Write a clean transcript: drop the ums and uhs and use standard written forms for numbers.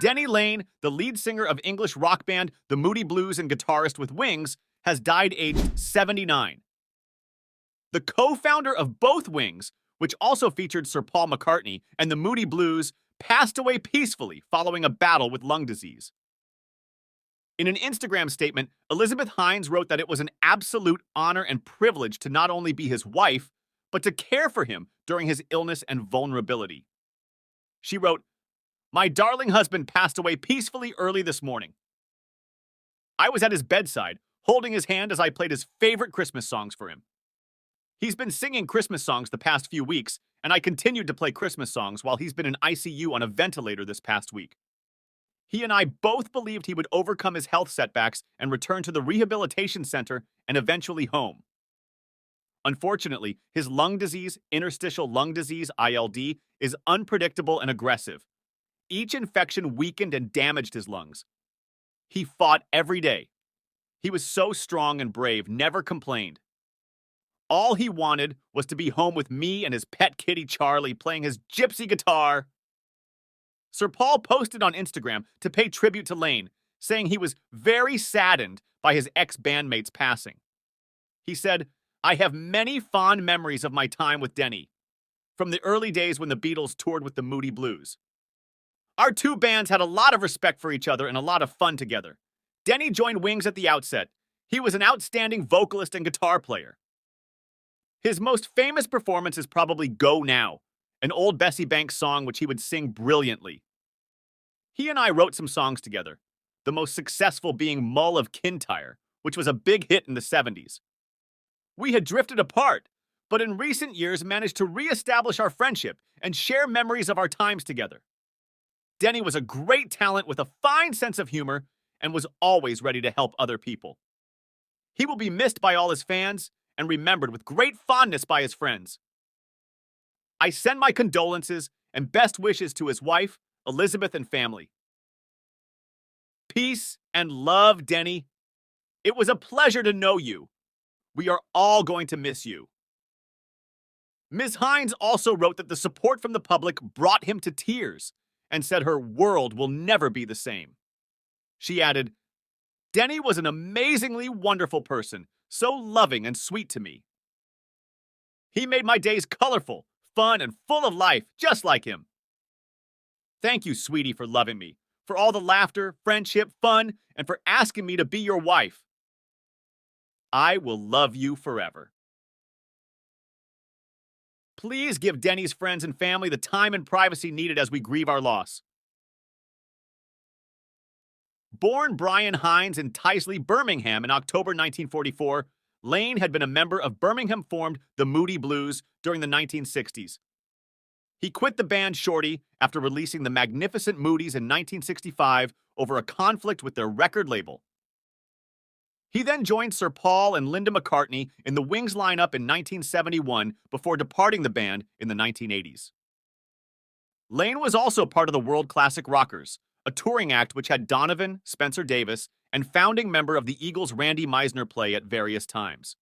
Denny Laine, the lead singer of English rock band The Moody Blues and guitarist with Wings, has died aged 79. The co-founder of both Wings, which also featured Sir Paul McCartney, and the Moody Blues, passed away peacefully following a battle with lung disease. In an Instagram statement, Elizabeth Hines wrote that it was an absolute honor and privilege to not only be his wife, but to care for him during his illness and vulnerability. She wrote, "My darling husband passed away peacefully early this morning. I was at his bedside, holding his hand as I played his favorite Christmas songs for him. He's been singing Christmas songs the past few weeks, and I continued to play Christmas songs while he's been in ICU on a ventilator this past week. He and I both believed he would overcome his health setbacks and return to the rehabilitation center and eventually home. Unfortunately, his lung disease, interstitial lung disease, ILD, is unpredictable and aggressive. Each infection weakened and damaged his lungs. He fought every day. He was so strong and brave, never complained. All he wanted was to be home with me and his pet kitty Charlie playing his gypsy guitar." Sir Paul posted on Instagram to pay tribute to Laine, saying he was very saddened by his ex-bandmate's passing. He said, "I have many fond memories of my time with Denny, from the early days when the Beatles toured with the Moody Blues. Our two bands had a lot of respect for each other and a lot of fun together. Denny joined Wings at the outset. He was an outstanding vocalist and guitar player. His most famous performance is probably Go Now, an old Bessie Banks song which he would sing brilliantly. He and I wrote some songs together, the most successful being Mull of Kintyre, which was a big hit in the 70s. We had drifted apart, but in recent years managed to re-establish our friendship and share memories of our times together. Denny was a great talent with a fine sense of humor and was always ready to help other people. He will be missed by all his fans and remembered with great fondness by his friends. I send my condolences and best wishes to his wife, Elizabeth, and family. Peace and love, Denny. It was a pleasure to know you. We are all going to miss you." Ms. Hines also wrote that the support from the public brought him to tears and said her world will never be the same. She added, "Denny was an amazingly wonderful person, so loving and sweet to me. He made my days colorful, fun, and full of life, just like him. Thank you, sweetie, for loving me, for all the laughter, friendship, fun, and for asking me to be your wife. I will love you forever." Please give Denny's friends and family the time and privacy needed as we grieve our loss. Born Brian Hines in Tyseley, Birmingham in October 1944, Laine had been a member of Birmingham-formed the Moody Blues during the 1960s. He quit the band Shorty after releasing the Magnificent Moodies in 1965 over a conflict with their record label. He then joined Sir Paul and Linda McCartney in the Wings lineup in 1971 before departing the band in the 1980s. Laine was also part of the World Classic Rockers, a touring act which had Donovan, Spencer Davis, and founding member of the Eagles Randy Meisner play at various times.